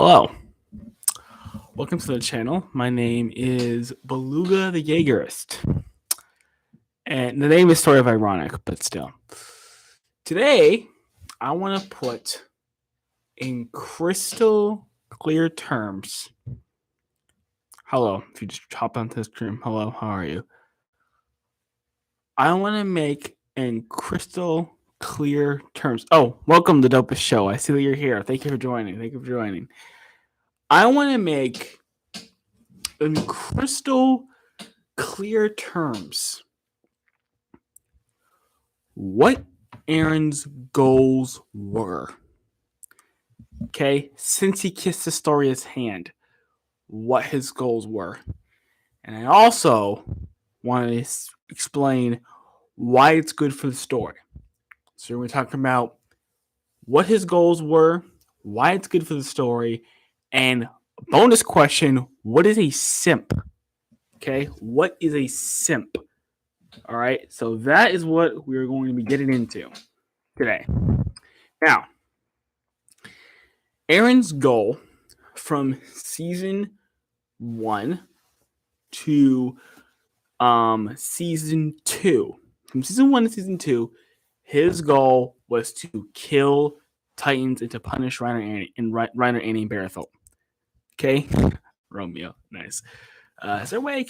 Hello, welcome to the channel. My name is Beluga the Jaegerist, and the name is sort of ironic, but still. Today, I want to put in crystal clear terms. Hello, if you just hop onto the stream, hello, how are you? I want to make in crystal clear terms. Oh, welcome to Dopest Show. I see that you're here. Thank you for joining. I want to make in crystal clear terms what Eren's goals were. Okay, since he kissed Astoria's hand, what his goals were. And I also want to explain why it's good for the story. So we're talking about what his goals were, why it's good for the story, and bonus question, what is a simp? Okay, what is a simp? All right, so that is what we're going to be getting into today. Now, Eren's goal from season 1 to season 2, from season 1 to season 2, his goal was to kill Titans and to punish Reiner, Annie, and Barathol. Okay, Romeo, nice. Is there a way I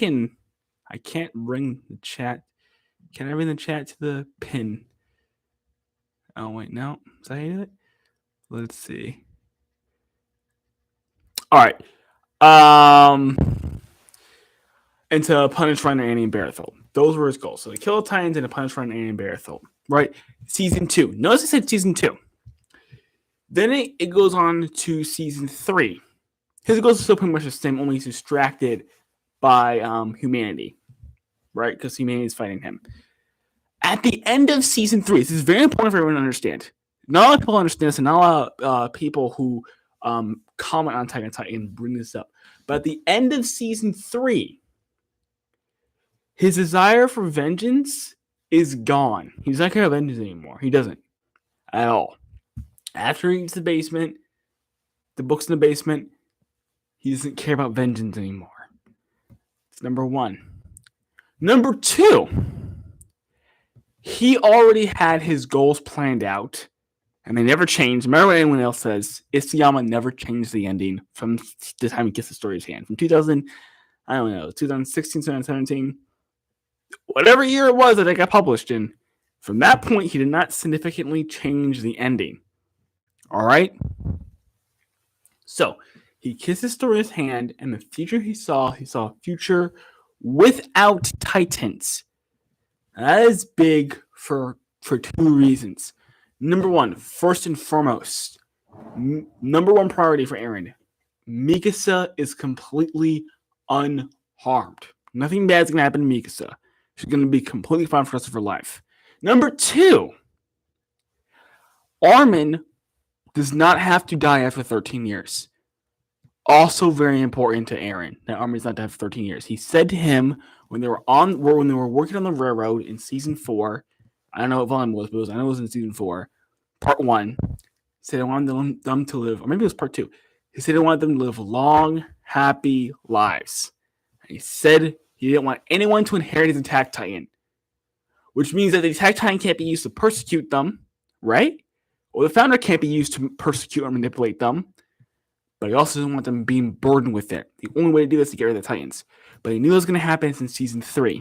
can't bring the chat? Can I bring the chat to the pin? Oh wait, no. Is that how you do it? Let's see. All right. And to punish Reiner, Annie, and Barathol. Those were his goals. So to kill the Titans and to punish Reiner, Annie, and Barathol. Right? Season 2. Notice I said season 2. Then it goes on to season 3. His goals are still pretty much the same, only he's distracted by humanity. Right? Because humanity is fighting him. At the end of season 3, this is very important for everyone to understand. Not a lot of people understand this, and not a lot of people who comment on Attack on Titan bring this up. But at the end of season 3, his desire for vengeance is gone. He's not going to have vengeance anymore. He doesn't at all. After he reaches the basement, the book's in the basement, he doesn't care about vengeance anymore. It's number 1. Number 2, he already had his goals planned out, and they never changed. Remember what anyone else says, Isayama never changed the ending from the time he kissed Astoria's hand. From 2016, 2017, whatever year it was that it got published in, from that point, he did not significantly change the ending. All right? So, he kissed Astoria's hand, and the future he saw a future without Titans. That is big for 2 reasons. Number 1, first and foremost, number 1 priority for Eren, Mikasa is completely unharmed. Nothing bad is going to happen to Mikasa. She's going to be completely fine for the rest of her life. Number 2, Armin does not have to die after 13 years. Also very important to Eren that Armin does not have 13 years. He said to him when they were working on the railroad in season 4, I don't know what volume it was, I know it was in season 4, part 1. He said he wanted them to live, or maybe it was part 2. He said he wanted them to live long, happy lives. And he said he didn't want anyone to inherit his attack titan, which means that the attack titan can't be used to persecute them, right? Or the founder can't be used to persecute or manipulate them. But he also doesn't want them being burdened with it. The only way to do this is to get rid of the Titans. But he knew it was going to happen in season 3.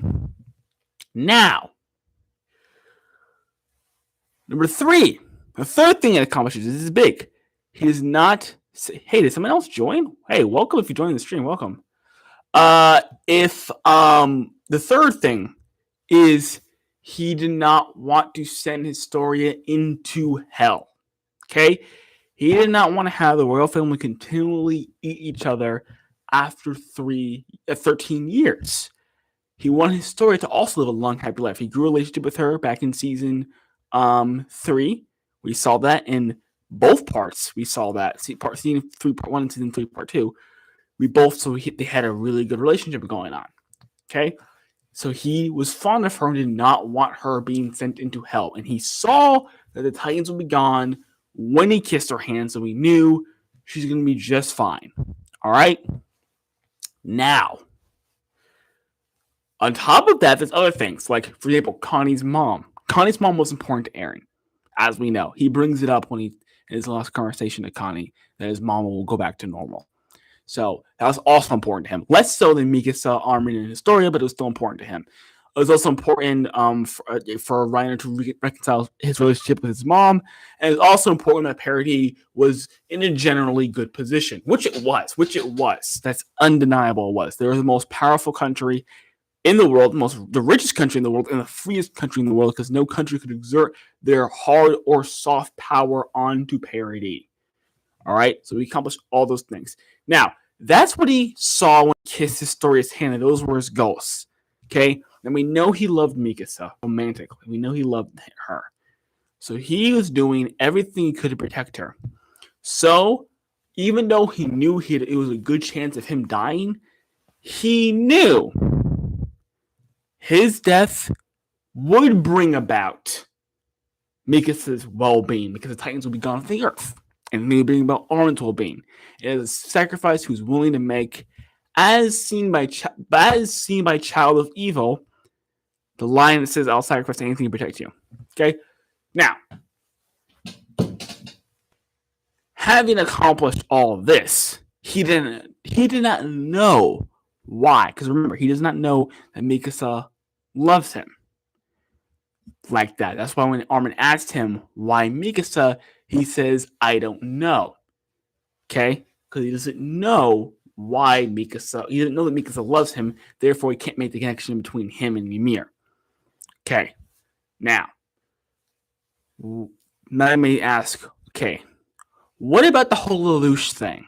Now, number 3, the third thing it accomplishes, this is big. He does not say, hey, did someone else join? Hey, welcome if you joined the stream. Welcome. The third thing is he did not want to send Historia into hell. Okay? He did not want to have the royal family continually eat each other after 13 years. He wanted Historia to also live a long, happy life. He grew a relationship with her back in season 3. We saw that in both parts. We saw that season 3 part 1 and season 3 part 2. They had a really good relationship going on. Okay? So he was fond of her and did not want her being sent into hell. And he saw that the Titans would be gone when he kissed her hand, so he knew She's going to be just fine. All right? Now, on top of that, there's other things. Like, for example, Connie's mom. Connie's mom was important to Eren, as we know. He brings it up when he in his last conversation to Connie that his mom will go back to normal. So that was also important to him. Less so than Mikasa, Armin, and Historia, but it was still important to him. It was also important for Reiner to reconcile his relationship with his mom, and it's also important that Parody was in a generally good position, which it was. That's undeniable. It was. They were the most powerful country in the world, the richest country in the world, and the freest country in the world, because no country could exert their hard or soft power onto Parody. All right, so he accomplished all those things. Now, that's what he saw when he kissed Historia's hand, and those were his goals. Okay, and we know he loved Mikasa romantically. We know he loved her. So he was doing everything he could to protect her. So, even though he knew it was a good chance of him dying, he knew his death would bring about Mikasa's well-being, because the Titans would be gone from the Earth. And they would bring about Armin's well-being. It is a sacrifice he was willing to make, as seen by Child of Evil, the line that says, "I'll sacrifice anything to protect you." Okay? Now, having accomplished all of this, he did not know why. Because remember, he does not know that Mikasa loves him like that. That's why when Armin asked him why Mikasa, he says, "I don't know." Okay? Because he doesn't know why Mikasa. He doesn't know that Mikasa loves him. Therefore, he can't make the connection between him and Ymir. Okay. Now let me ask, okay, what about the whole Lelouch thing?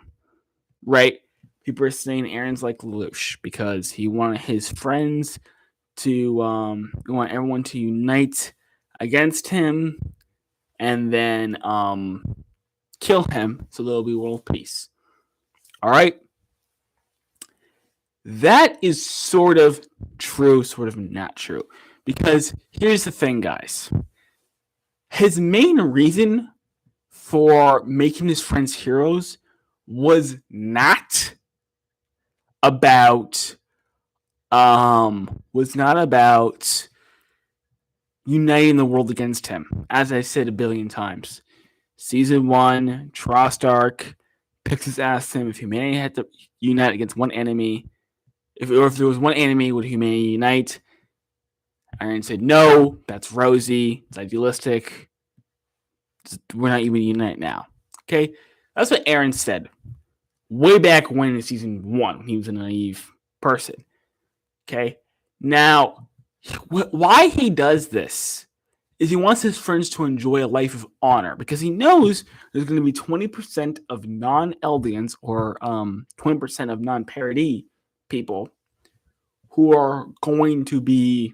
Right? People are saying Eren's like Lelouch because he wanted his friends to want everyone to unite against him and then kill him so there'll be world peace. All right? That is sort of true, sort of not true. Because here's the thing, guys. His main reason for making his friends heroes was not about uniting the world against him. As I said a billion times. Season 1, Trost arc, Pixis asked him if humanity had to unite against one enemy. If there was one enemy, would humanity unite? Eren said, no, that's rosy. It's idealistic. We're not even unite now. Okay? That's what Eren said way back when in season 1, when he was a naive person. Okay? Now, why he does this is he wants his friends to enjoy a life of honor, because he knows there's going to be 20% of non-Eldians or 20% of non-Parody people who are going to be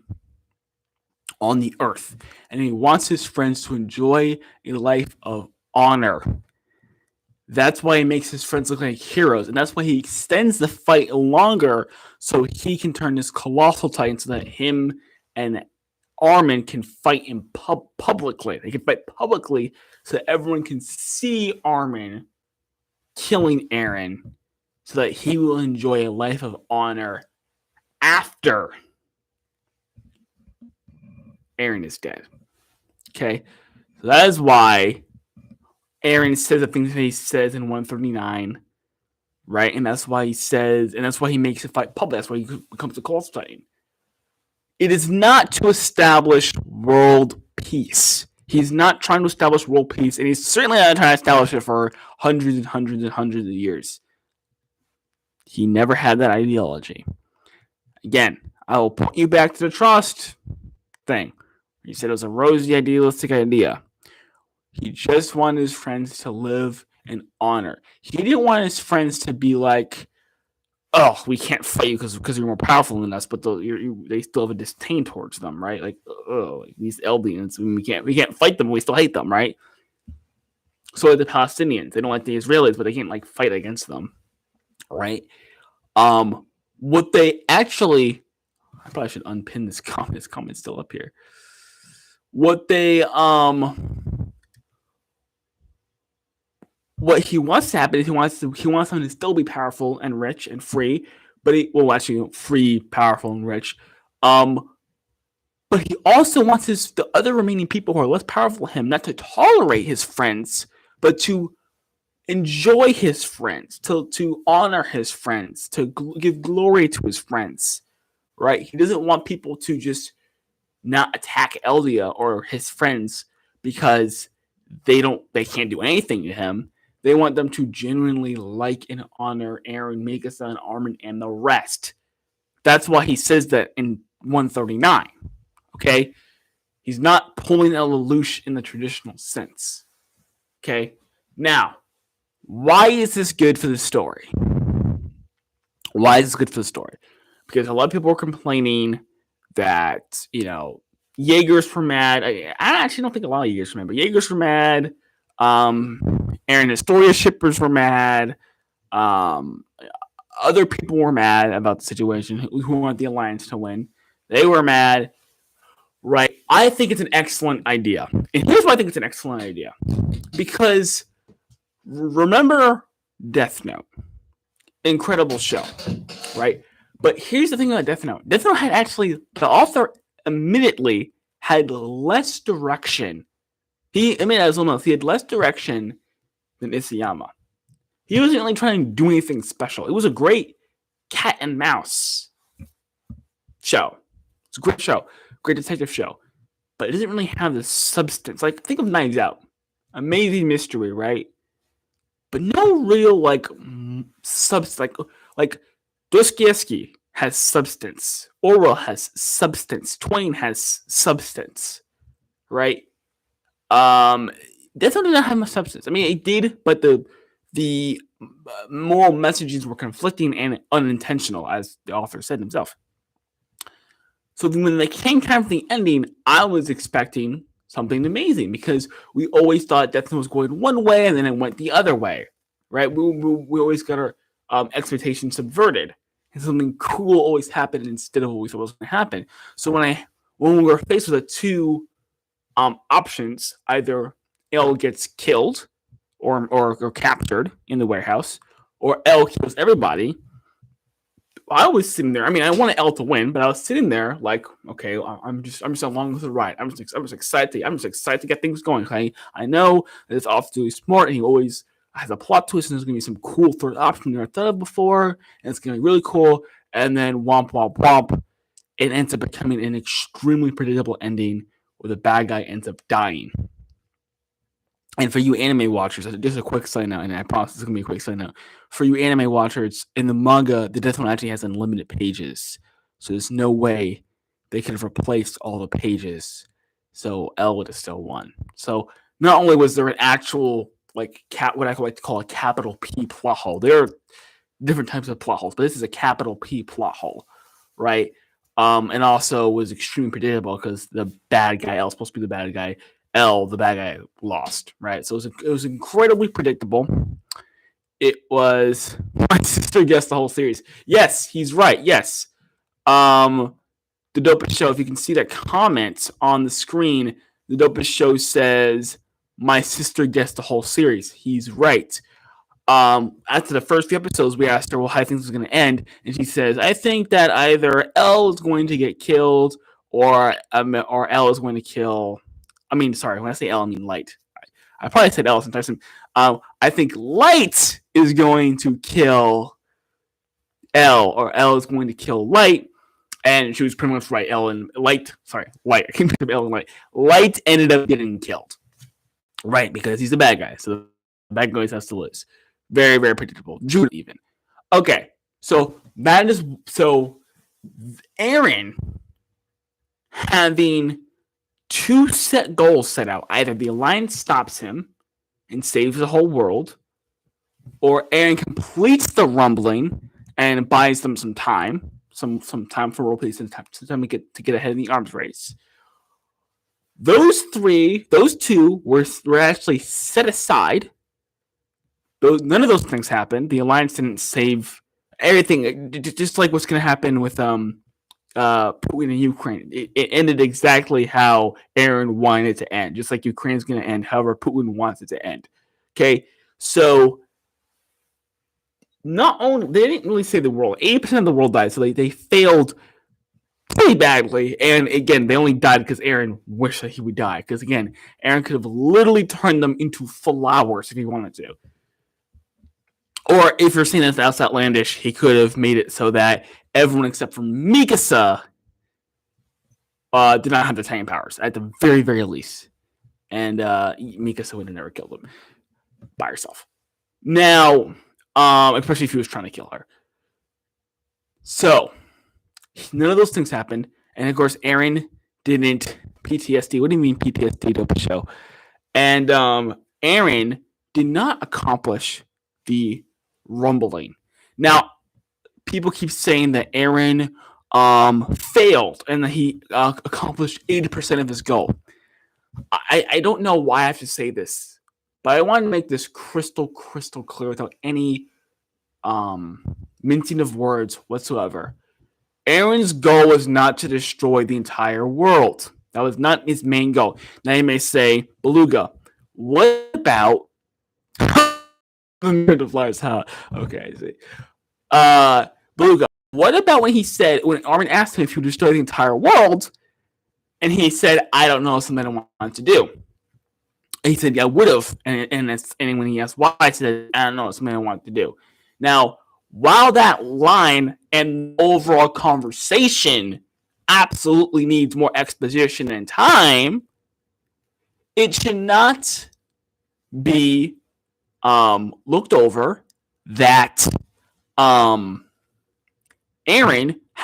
on the earth. And he wants his friends to enjoy a life of honor. That's why he makes his friends look like heroes. And that's why he extends the fight longer so he can turn this colossal titan so that him and Armin can fight in publicly. They can fight publicly so that everyone can see Armin killing Eren so that he will enjoy a life of honor after Eren is dead. Okay? So that is why Eren says the things that he says in 139, right? And that's why he says, and that's why he makes it fight public. That's why he becomes a colossal titan. It is not to establish world peace. He's not trying to establish world peace, and he's certainly not trying to establish it for hundreds and hundreds and hundreds of years. He never had that ideology. Again, I will point you back to the Trost thing. He said it was a rosy, idealistic idea. He just wanted his friends to live in honor. He didn't want his friends to be like, oh, we can't fight you because you're more powerful than us, but they still have a disdain towards them, right? Like, oh, like these Eldians, we can't fight them, we still hate them, right? So like the Palestinians, they don't like the Israelis, but they can't like fight against them, right? What they actually, I probably should unpin this comment. This comment's still up here. What what he wants to happen is he wants them to still be powerful and rich and free, but actually free, powerful, and rich. But he also wants the other remaining people who are less powerful than him not to tolerate his friends, but to enjoy his friends, to honor his friends, to give glory to his friends. Right? He doesn't want people to just not attack Eldia or his friends because they can't do anything to him. They want them to genuinely like and honor Eren, Mikasa, and Armin, and the rest. That's why he says that in 139. Okay? He's not pulling a Lelouch in the traditional sense. Okay? Now, why is this good for the story? Why is this good for the story? Because a lot of people were complaining that, Jaegers were mad. I actually don't think a lot of Jaegers were mad, but Jaegers were mad. Eren Historia shippers were mad. Other people were mad about the situation who want the Alliance to win. They were mad. Right. I think it's an excellent idea. And here's why I think it's an excellent idea. Because remember Death Note. Incredible show. Right? But here's the thing about Death Note. Death Note had actually, the author admittedly had less direction. He had less direction than Isayama. He wasn't really trying to do anything special. It was a great cat and mouse show. It's a great show. Great detective show. But it doesn't really have the substance. Like, think of Knives Out. Amazing mystery, right? But no real, substance. Like Dostoevsky has substance. Orwell has substance. Twain has substance. Right? Death Note did not have much substance. I mean, it did, but the moral messages were conflicting and unintentional, as the author said himself. So when they came time for the ending, I was expecting something amazing because we always thought Death Note was going one way and then it went the other way, right? We always got our expectations subverted, and something cool always happened instead of what we thought was going to happen. So when we were faced with the two options, either L gets killed or captured in the warehouse, or L kills everybody. I was sitting there. I mean, I wanted L to win, but I was sitting there like, okay, I'm just along with the ride. I'm just excited. I'm just excited to get things going. Okay? I know that it's obviously smart, and he always has a plot twist, and there's gonna be some cool third option you never thought of before, and it's gonna be really cool. And then womp womp womp, it ends up becoming an extremely predictable ending where the bad guy ends up dying. And for you anime watchers, just a quick side note, and I promise this is going to be a quick side note. For you anime watchers, in the manga, the Death Note actually has unlimited pages. So there's no way they could have replaced all the pages. So L would have still won. So not only was there an actual, what I like to call a capital P plot hole. There are different types of plot holes, but this is a capital P plot hole, right? And also was extremely predictable because the bad guy, L, supposed to be the bad guy, L, the bad guy, lost, right? So it was incredibly predictable. It was my sister guessed the whole series. Yes, he's right. Yes. The Dopest Show, if you can see that comment on the screen, the Dopest Show says, my sister guessed the whole series. He's right. After the first few episodes, we asked her, well, how do you think this is going to end? And she says, I think that either L is going to get killed or L is going to kill... sorry, when I say L, I mean Light. I probably said L sometimes. I think Light is going to kill L, or L is going to kill Light. And she was pretty much right. Light. I can't pick up L and Light. Light ended up getting killed. Right, because he's the bad guy. So the bad guy has to lose. Very, very predictable. Jude even. Okay, so that is... So Eren having two set goals set out. Either the Alliance stops him and saves the whole world, or Eren completes the rumbling and buys them some time. Some time for role play, some time to get ahead in the arms race. Those two were actually set aside. None of those things happened. The Alliance didn't save everything. Just like what's going to happen with Putin and Ukraine. It ended exactly how Eren wanted it to end. Just like Ukraine's going to end, however Putin wants it to end. Okay, So not only they didn't really save the world, 80% of the world died, so they failed pretty badly. And again, they only died because Eren wished that he would die. Because again, Eren could have literally turned them into flowers if he wanted to. Or if you're seeing this as outlandish, he could have made it so that everyone except for Mikasa did not have the Titan powers at the very, very least. And Mikasa would have never killed him by herself. Now, especially if he was trying to kill her. So, none of those things happened. And of course, Eren didn't PTSD. What do you mean PTSD, Dope Show? And Eren did not accomplish the rumbling. Now, people keep saying that Eren failed and that he accomplished 80% of his goal. I don't know why I have to say this, but I want to make this crystal clear without any mincing of words whatsoever. Eren's goal was not to destroy the entire world. That was not his main goal. Now you may say, Beluga, what about the flyers? Huh? Okay, I see. Beluga, what about when Armin asked him if he would destroy the entire world, and he said, I don't know, something I want to do. And he said, yeah, I would have. And when he asked why, I said, I don't know, something I want to do. Now, while that line and overall conversation absolutely needs more exposition and time, it should not be looked over that Eren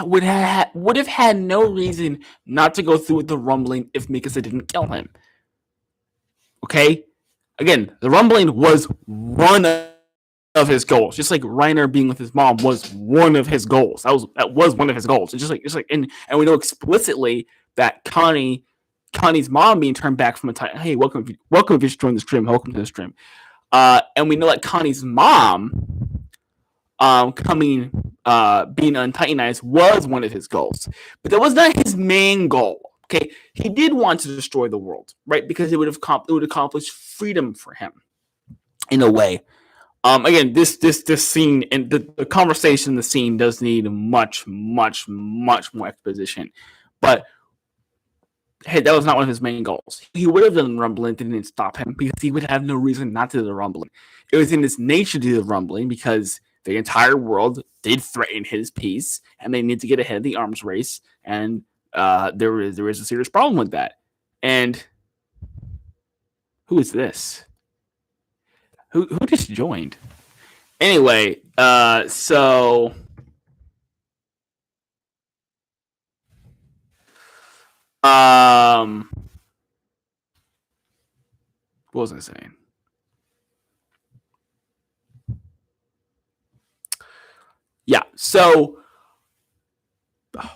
would have had no reason not to go through with the rumbling if Mikasa didn't kill him. Okay? Again, the rumbling was one of his goals. Just like Reiner being with his mom was one of his goals. That was one of his goals. It's just like and we know explicitly that Connie's mom being turned back from a time. Hey, welcome if you just joined the stream. Welcome to the stream. And we know that Connie's mom being untitanized was one of his goals. But that was not his main goal. Okay, he did want to destroy the world, right? Because it would accomplish freedom for him, in a way. Again, this scene and the conversation, the scene does need much more exposition. But hey, that was not one of his main goals. He would have done the rumbling, didn't stop him because he would have no reason not to do the rumbling. It was in his nature to do the rumbling because the entire world did threaten his peace, and they need to get ahead of the arms race. And there is a serious problem with that. And who is this? Who just joined? Anyway, so what was I saying? Yeah, so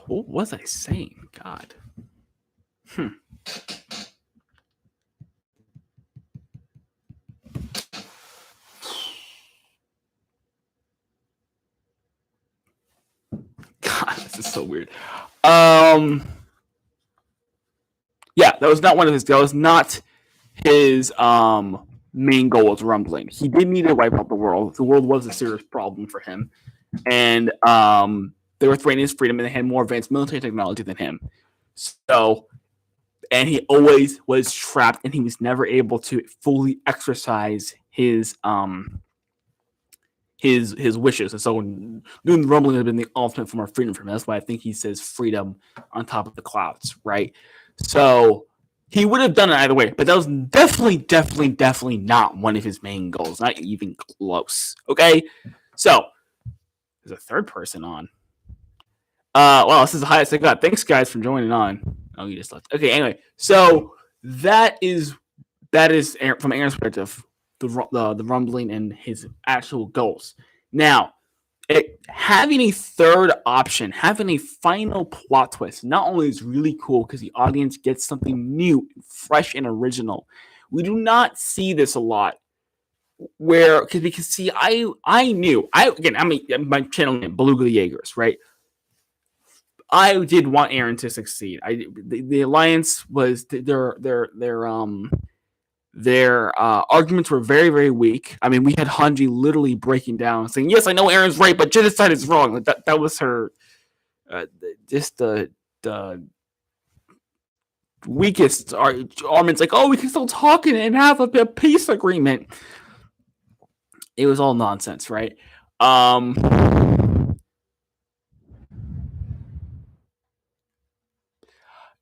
what was I saying? God. God, this is so weird. Yeah, that was not one of his. That was not his main goal was rumbling. He did need to wipe out the world. The world was a serious problem for him, and they were threatening his freedom, and they had more advanced military technology than him. So, and he always was trapped, and he was never able to fully exercise his wishes. And so doing the rumbling has been the ultimate form of freedom for him. That's why I think he says freedom on top of the clouds, right? So he would have done it either way, but that was definitely not one of his main goals, not even close. Okay, so there's a third person on. Well, this is the highest I got. Thanks, guys, for joining on. Oh, you just left. Okay, anyway, so that is from Eren's perspective, the rumbling and his actual goals. Now, having a third option, having a final plot twist, not only is really cool because the audience gets something new, fresh, and original. We do not see this a lot. Because see, I'm my channel name, Beluga the Jaegers, right? I did want Eren to succeed. The alliance was their Their arguments were very, very weak. I mean, we had Hanji literally breaking down, saying, "Yes, I know Eren's right, but genocide is wrong." Like that was her, just the weakest arguments. Like, "Oh, we can still talk and have a peace agreement." It was all nonsense, right? Um,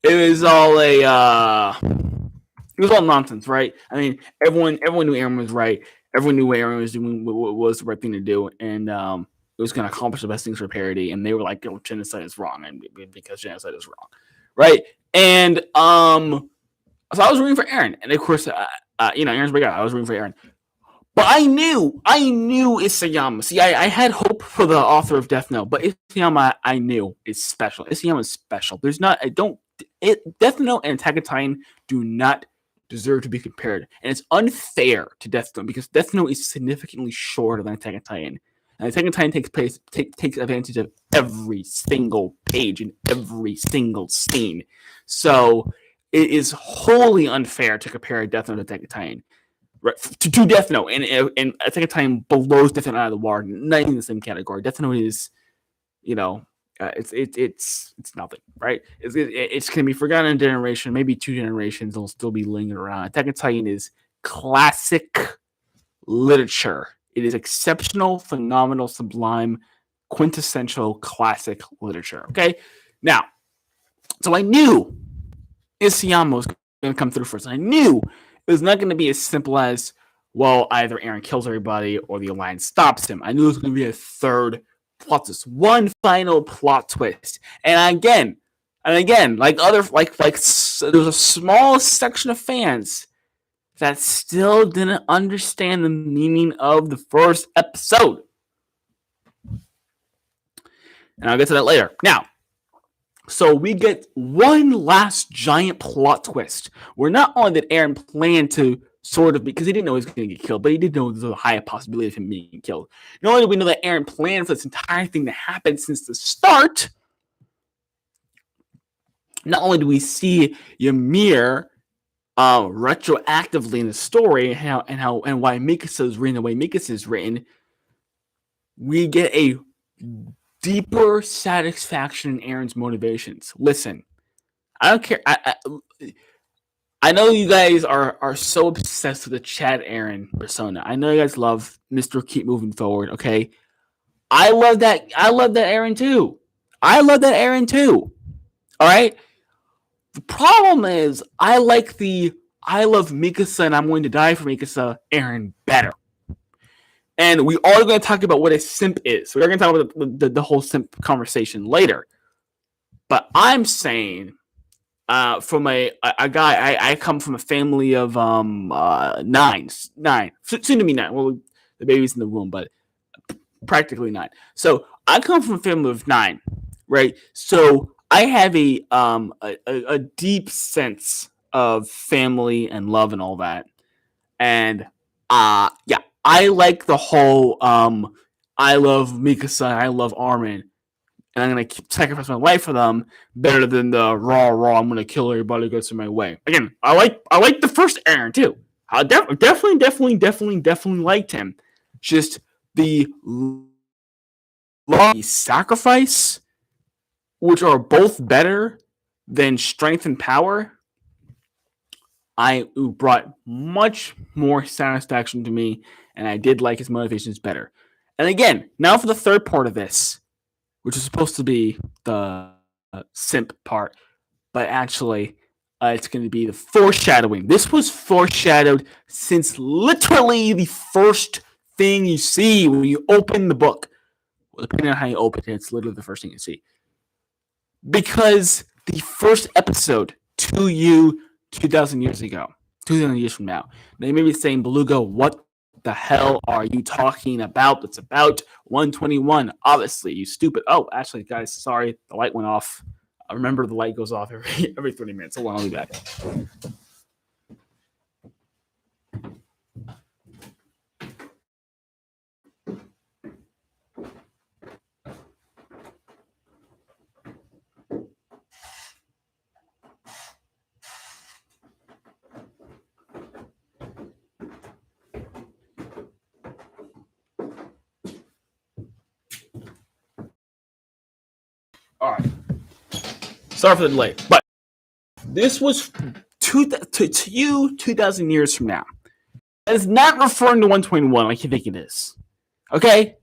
it was all it was all nonsense, right? I mean, everyone knew Eren was right. Everyone knew what Eren was doing was the right thing to do, and it was going to accomplish the best things for parity. And they were like, "Oh, genocide is wrong," and because genocide is wrong, right? And so I was rooting for Eren, and of course, Eren's big guy. I was rooting for Eren, but I knew Isayama. See, I had hope for the author of Death Note, but Isayama, I knew is special. Isayama is special. There's not, I don't, Death Note and Attack on Titan do not deserve to be compared, and it's unfair to Death Note because Death Note is significantly shorter than Attack on Titan, and Attack on Titan takes advantage of every single page and every single scene. So it is wholly unfair to compare Death Note to Attack on Titan. Right, to Death Note, and Attack on Titan blows Death Note out of the water. Not even the same category. Death Note is, it's nothing, right? It's gonna be forgotten in a generation, maybe 2 generations. It'll still be lingering around. Attack on Titan is classic literature. It is exceptional, phenomenal, sublime, quintessential classic literature. Okay, now, so I knew Isayama was going to come through first. I knew it was not going to be as simple as, well, either Eren kills everybody or the Alliance stops him. I knew it was going to be a third plot twist, one final plot twist. And again, like there was a small section of fans that still didn't understand the meaning of the first episode. And I'll get to that later. Now, so we get one last giant plot twist where not only did Eren plan to sort of, because he didn't know he was going to get killed, but he did know there was a high possibility of him being killed. Not only do we know that Eren planned for this entire thing to happen since the start, not only do we see Ymir retroactively in the story and why Mikasa is written the way Mikasa is written, we get a deeper satisfaction in Eren's motivations. Listen, I don't care. I know you guys are so obsessed with the Chad Eren persona. I know you guys love Mr. Keep Moving Forward. Okay, I love that. I love that Eren too. All right. The problem is, I love Mikasa and I'm going to die for Mikasa Eren better. And we are going to talk about what a simp is. We're going to talk about the whole simp conversation later. But I'm saying, from a guy, I come from a family of nine, soon to be 9. Well, the baby's in the womb, but practically 9. So I come from a family of 9, right? So I have a deep sense of family and love and all that. And yeah, I like the whole I love Mikasa, I love Armin, and I'm gonna sacrifice my life for them better than the raw. I'm gonna kill everybody who gets in my way. Again, I like the first Eren too. I definitely liked him. Just the love, sacrifice, which are both better than strength and power, I brought much more satisfaction to me, and I did like his motivations better. And again, now for the third part of this, which is supposed to be the simp part, but actually, it's going to be the foreshadowing. This was foreshadowed since literally the first thing you see when you open the book. Well, depending on how you open it, it's literally the first thing you see. Because the first episode to you 2,000 years ago, 2,000 years from now, they may be saying, Beluga, what the hell are you talking about? It's about 121. Obviously, you stupid. Oh, actually, guys, sorry, the light went off. I remember the light goes off every 30 minutes. Hold on, I'll be back. Sorry for the delay, but this was to you 2,000 years from now. That is not referring to 121 like you think it is. Okay?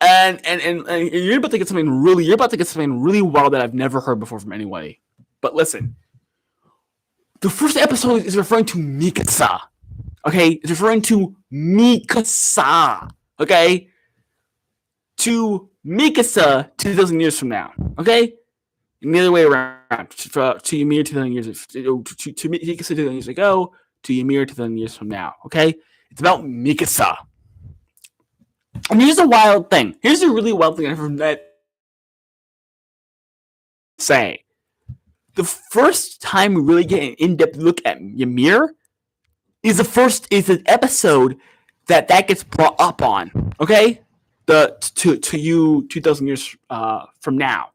And you're about to get something really wild that I've never heard before from anybody. But listen, the first episode is referring to Mikasa. Okay, it's referring to Mikasa. Okay, to Mikasa 2,000 years from now. Okay, and the other way around. To Ymir 2,000 years to Mikasa 2,000 years ago. To Ymir 2,000 years from now. Okay, it's about Mikasa. And here's a wild thing. Here's a really wild thing from that. Say, the first time we really get an in-depth look at Ymir is an episode that gets brought up on. Okay, to you 2,000 years from now,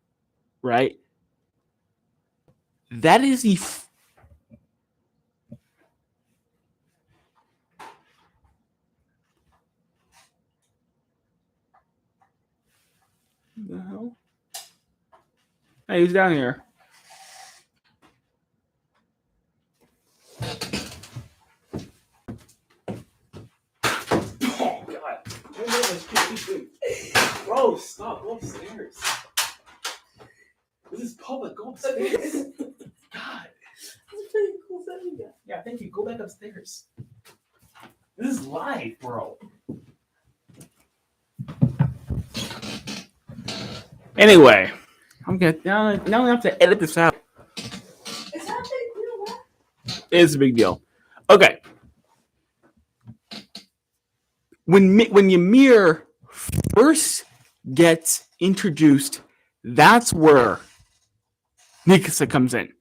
right? That is the the hell? Hey, he's down here. Oh God! Bro, stop! Go upstairs. This is public. Go upstairs. God. That's a pretty cool setting. Yeah, thank you. Go back upstairs. This is live, bro. Anyway, I'm gonna now I have to edit this out. Is that a big deal? It's a big deal. Okay. When Ymir first gets introduced, that's where Mikasa comes in.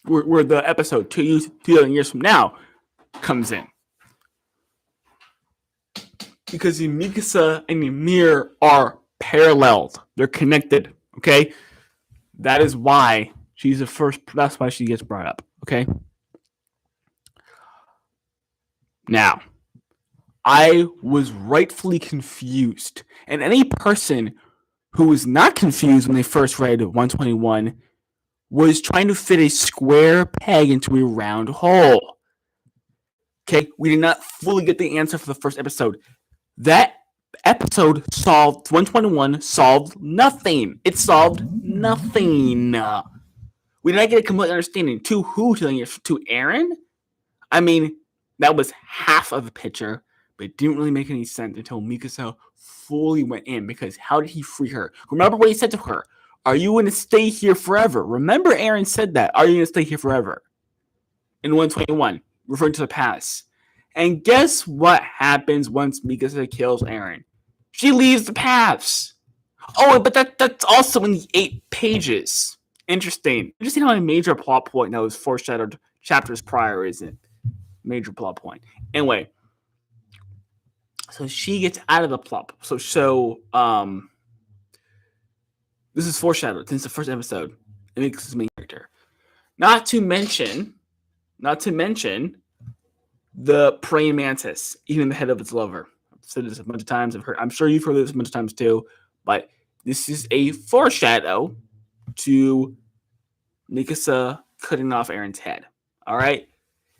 Where the episode 2,000 years from now comes in. Because Mikasa and Ymir are paralleled. They're connected. Okay? That is why she's the first. That's why she gets brought up. Okay? Now, I was rightfully confused. And any person who was not confused when they first read 121 was trying to fit a square peg into a round hole. Okay? We did not fully get the answer for the first episode. That episode 121 solved nothing. It solved nothing. We did not get a complete understanding. To who? To Eren? I mean, that was half of the picture, but it didn't really make any sense until Mikasa fully went in, because how did he free her? Remember what he said to her? Are you going to stay here forever? Remember Eren said that. Are you going to stay here forever? In 121, referring to the past. And guess what happens once Mikasa kills Eren? She leaves the paths. Oh, but that's also in the 8 pages. Interesting how a major plot point that was foreshadowed chapters prior isn't. Major plot point. Anyway, so she gets out of the plot. So this is foreshadowed since the first episode. It makes his main character. Not to mention the praying mantis eating the head of its lover. I've said this a bunch of times. I'm sure you've heard this a bunch of times too. But this is a foreshadow to Mikasa cutting off Eren's head. All right.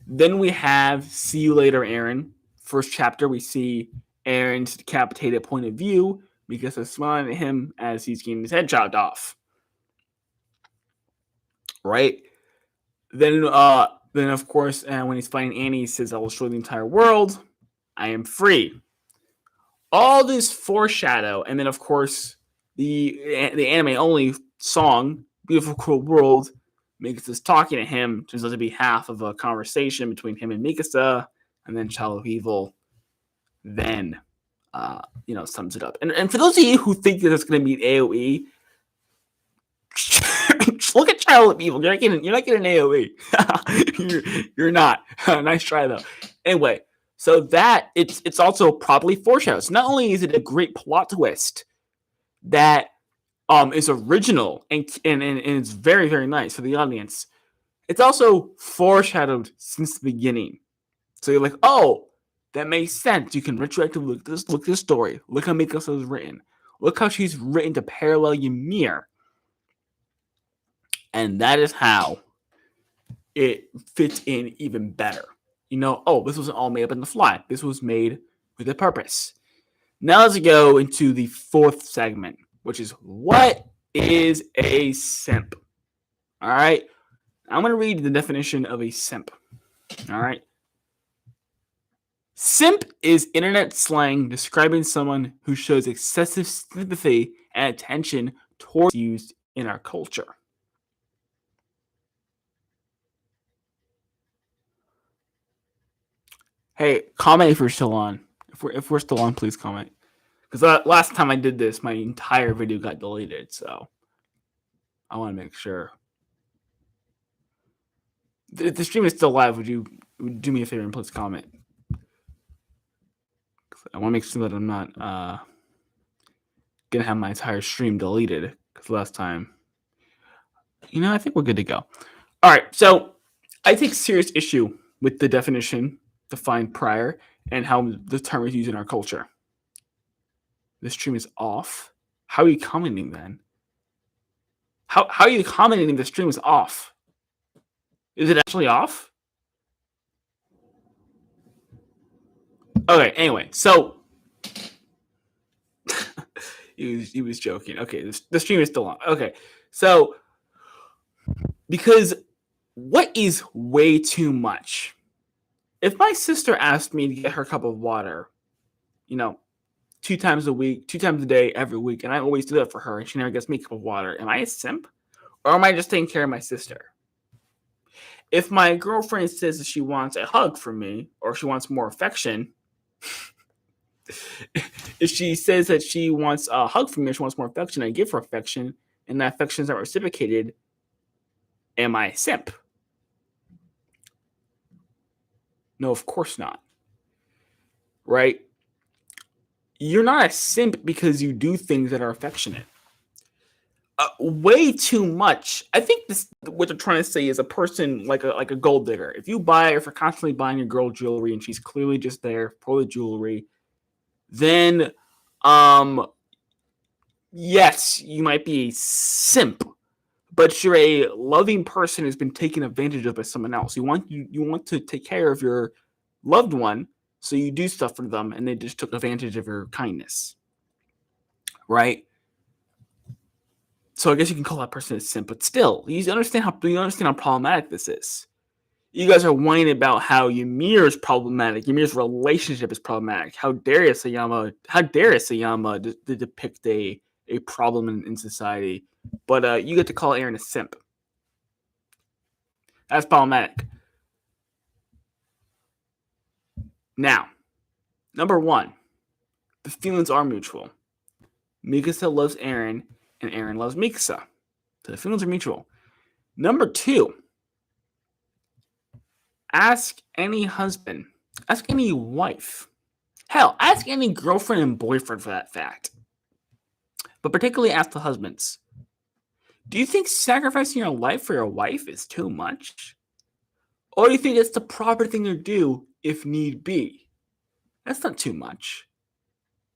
Then we have See You Later, Eren. First chapter, we see Eren's decapitated point of view. Mikasa smiling at him as he's getting his head chopped off. Right. Then of course, when he's fighting Annie, he says, "I will destroy the entire world. I am free." All this foreshadow, and then of course the anime only song, "Beautiful Cruel World," Mikasa's talking to him. Turns out to be half of a conversation between him and Mikasa, and then Child of Evil then sums it up. And for those of you who think that it's going to be an AOE, look at Child of Evil. You're not getting AOE. you're not. Nice try though. Anyway, so that it's also properly foreshadowed. So not only is it a great plot twist that is original and it's very, very nice for the audience, it's also foreshadowed since the beginning. So you're like, oh, that makes sense. You can retroactively look this story. Look how Mikasa is written. Look how she's written to parallel Ymir. And that is how it fits in even better. This wasn't all made up on the fly. This was made with a purpose. Now let's go into the fourth segment, which is what is a simp? All right. I'm going to read the definition of a simp. All right. Simp is internet slang describing someone who shows excessive sympathy and attention towards used in our culture. Hey, comment if you're still on. If we're still on, please comment. Because last time I did this, my entire video got deleted, so I want to make sure. If the stream is still live, would you do me a favor and please comment? I want to make sure that I'm not gonna have my entire stream deleted. Because last time, I think we're good to go. All right, so I take serious issue with the definition defined prior and how the term is used in our culture. The stream is off. How are you commenting then? How are you commenting the stream is off? Is it actually off? Okay, anyway, so he was joking. Okay, the stream is still on. Okay, so because what is way too much? If my sister asked me to get her a cup of water, 2 times a week, 2 times a day, every week, and I always do that for her, and she never gets me a cup of water, am I a simp? Or am I just taking care of my sister? If my girlfriend says that she wants a hug from me, or she wants more affection, if she says that she wants a hug from me, or she wants more affection, I give her affection, and that affection is not reciprocated, am I a simp? No, of course not. Right? You're not a simp because you do things that are affectionate. Way too much. I think what they're trying to say is a person like a gold digger. If you're constantly buying your girl jewelry and she's clearly just there for the jewelry, then yes, you might be a simp, but you're a loving person who's been taken advantage of by someone else. You want to take care of your loved one, so you do stuff for them, and they just took advantage of your kindness, right? So I guess you can call that person a simp, but still, you understand how problematic this is. You guys are whining about how Ymir is problematic. Ymir's relationship is problematic. How dare Sayama depict a problem in society? But you get to call Eren a simp. That's problematic. Now, number 1, the feelings are mutual. Mikasa loves Eren, and Eren loves Mikasa. So the feelings are mutual. Number 2, ask any husband, ask any wife, hell, ask any girlfriend and boyfriend for that fact. But particularly ask the husbands. Do you think sacrificing your life for your wife is too much? Or do you think it's the proper thing to do if need be? That's not too much.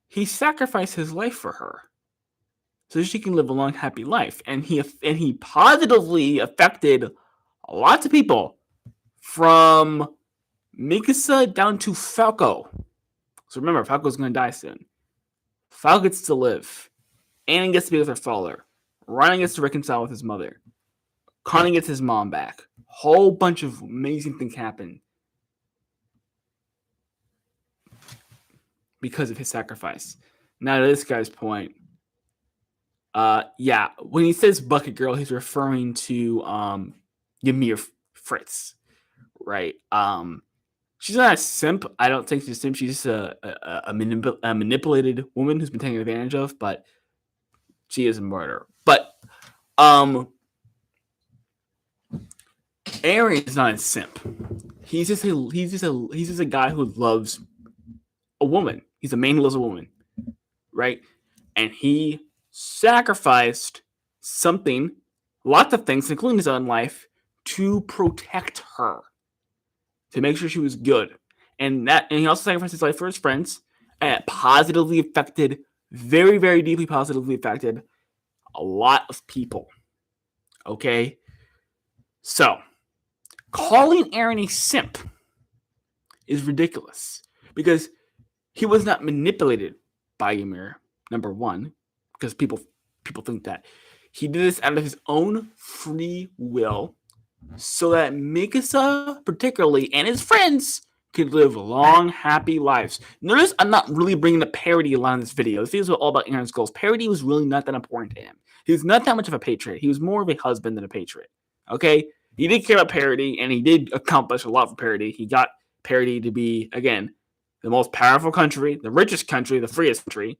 He sacrificed his life for her so she can live a long, happy life. And he positively affected lots of people, from Mikasa down to Falco. So remember, Falco's going to die soon. Falco gets to live. Aang gets to be with her father. Ryan gets to reconcile with his mother. Connie gets his mom back. Whole bunch of amazing things happen because of his sacrifice. Now to this guy's point, when he says bucket girl, he's referring to Ymir Fritz, right? She's not a simp. I don't think she's a simp. She's just a manipulated woman who's been taken advantage of, but she is a murderer. But Eren is not a simp. He's just a guy who loves a woman. He's a man who loves a woman, right? And he sacrificed something, lots of things, including his own life, to protect her, to make sure she was good. And he also sacrificed his life for his friends, and it positively affected, very, very deeply positively affected a lot of people. Okay? So, calling Eren a simp is ridiculous because he was not manipulated by Ymir, number one, because people think that. He did this out of his own free will so that Mikasa, particularly, and his friends could live long, happy lives. Notice I'm not really bringing the parody a lot in this video. This video is all about Eren's goals. Parody was really not that important to him. He was not that much of a patriot. He was more of a husband than a patriot. Okay? He did care about parody, and he did accomplish a lot for parody. He got parody to be, again, the most powerful country, the richest country, the freest country.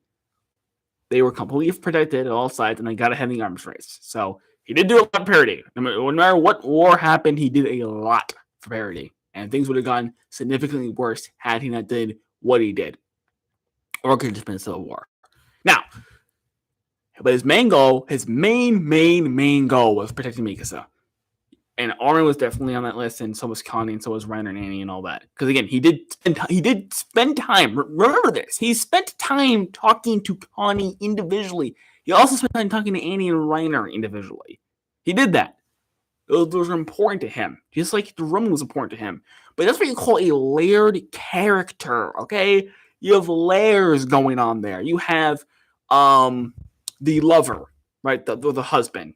They were completely protected at all sides, and they got ahead in the arms race. So he did do a lot of parody. No matter what war happened, he did a lot for parody. And things would have gone significantly worse had he not did what he did. Or it could have just been a civil war. Now, but his main goal, his main goal was protecting Mikasa. And Eren was definitely on that list, and so was Connie, and so was Reiner and Annie, and all that. Because again, he did spend time. Remember this: he spent time talking to Connie individually. He also spent time talking to Annie and Reiner individually. He did that. Those are important to him, just like the Roman was important to him. But that's what you call a layered character. Okay, you have layers going on there. You have the lover, right? The husband,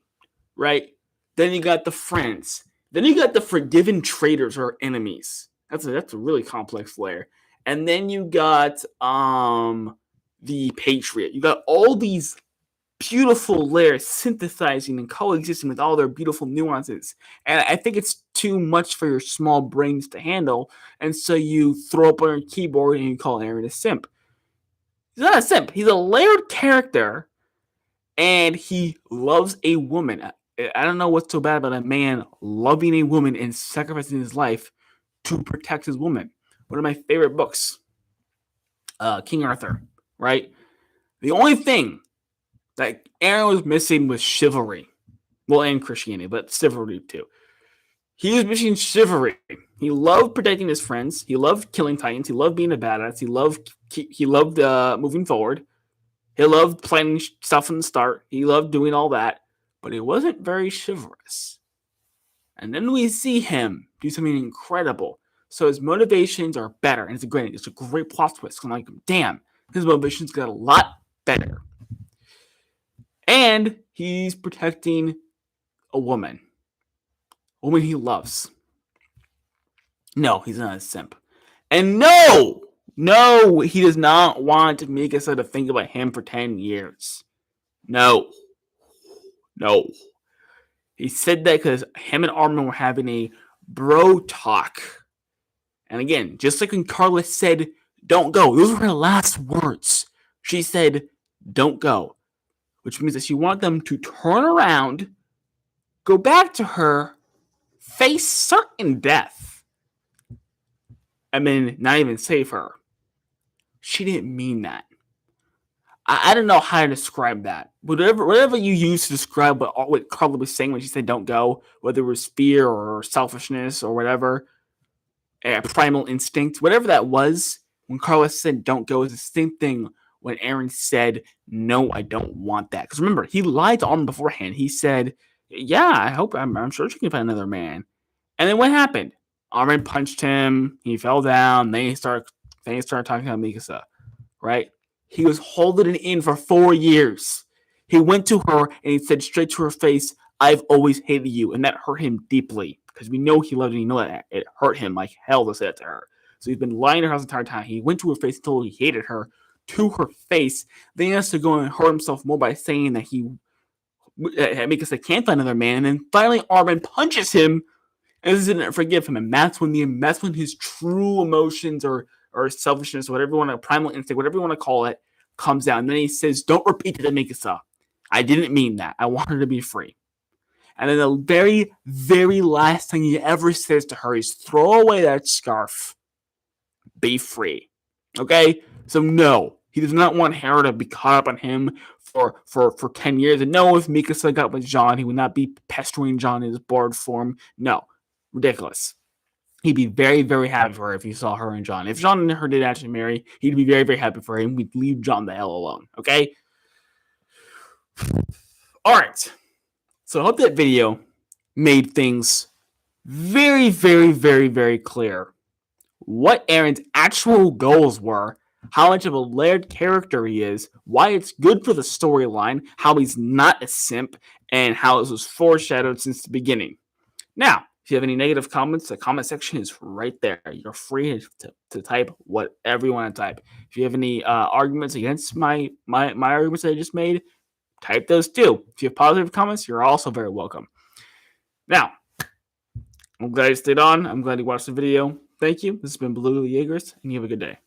right? Then you got the friends. Then you got the forgiven traitors or enemies. That's a really complex layer. And then you got the patriot. You got all these beautiful layers synthesizing and coexisting with all their beautiful nuances. And I think it's too much for your small brains to handle. And so you throw up on your keyboard and you call Eren a simp. He's not a simp. He's a layered character, and he loves a woman. I don't know what's so bad about a man loving a woman and sacrificing his life to protect his woman. One of my favorite books, King Arthur, right? The only thing that Eren was missing was chivalry. Well, and Christianity, but chivalry too. He was missing chivalry. He loved protecting his friends. He loved killing titans. He loved being a badass. He loved moving forward. He loved planning stuff from the start. He loved doing all that. But he wasn't very chivalrous. And then we see him do something incredible. So his motivations are better. And it's a great plot twist. I'm like, damn, his motivations got a lot better. And he's protecting a woman he loves. No, he's not a simp. And no, he does not want Mikasa to think about him for 10 years. No. He said that because him and Armin were having a bro talk. And again, just like when Carla said, don't go, those were her last words. She said, don't go. Which means that she wanted them to turn around, go back to her, face certain death, and then not even save her. She didn't mean that. I don't know how to describe that. Whatever you use to describe what Carla was saying when she said don't go, whether it was fear or selfishness or whatever, primal instinct, whatever that was, when Carla said don't go, is the same thing when Eren said, no, I don't want that. Because remember, he lied to Armin beforehand. He said, yeah, I'm sure she can find another man. And then what happened? Armin punched him. He fell down. Then he started talking about Mikasa, right? He was holding it in for 4 years. He went to her and he said straight to her face, I've always hated you. And that hurt him deeply because we know he loved her. You know that it hurt him like hell to say that to her. So he's been lying to her the entire time. He went to her face and told her he hated her to her face. Then he has to go and hurt himself more by saying that Mikasa can't find another man. And then finally Armin punches him and doesn't forgive him. And that's when his true emotions or selfishness, whatever you want to, primal instinct, whatever you want to call it, comes out. And then he says, don't repeat it to Mikasa. I didn't mean that. I want her to be free. And then the very, very last thing he ever says to her is, throw away that scarf. Be free. Okay? So no, he does not want Hera to be caught up on him for 10 years. And no, if Mikasa got with Jean, he would not be pestering Jean in his bored form. No. Ridiculous. He'd be very, very happy for her if he saw her and Jean. If Jean and her did actually marry, he'd be very, very happy for him. We'd leave Jean the hell alone. Okay? Alright. So I hope that video made things very, very, very, very clear what Eren's actual goals were, how much of a layered character he is, why it's good for the storyline, how he's not a simp, and how it was foreshadowed since the beginning. Now, if you have any negative comments, the comment section is right there. You're free to type whatever you want to type. If you have any arguments against my arguments that I just made, type those too. If you have positive comments, you're also very welcome. Now, I'm glad you stayed on. I'm glad you watched the video. Thank you. This has been Blue Jaegers, and you have a good day.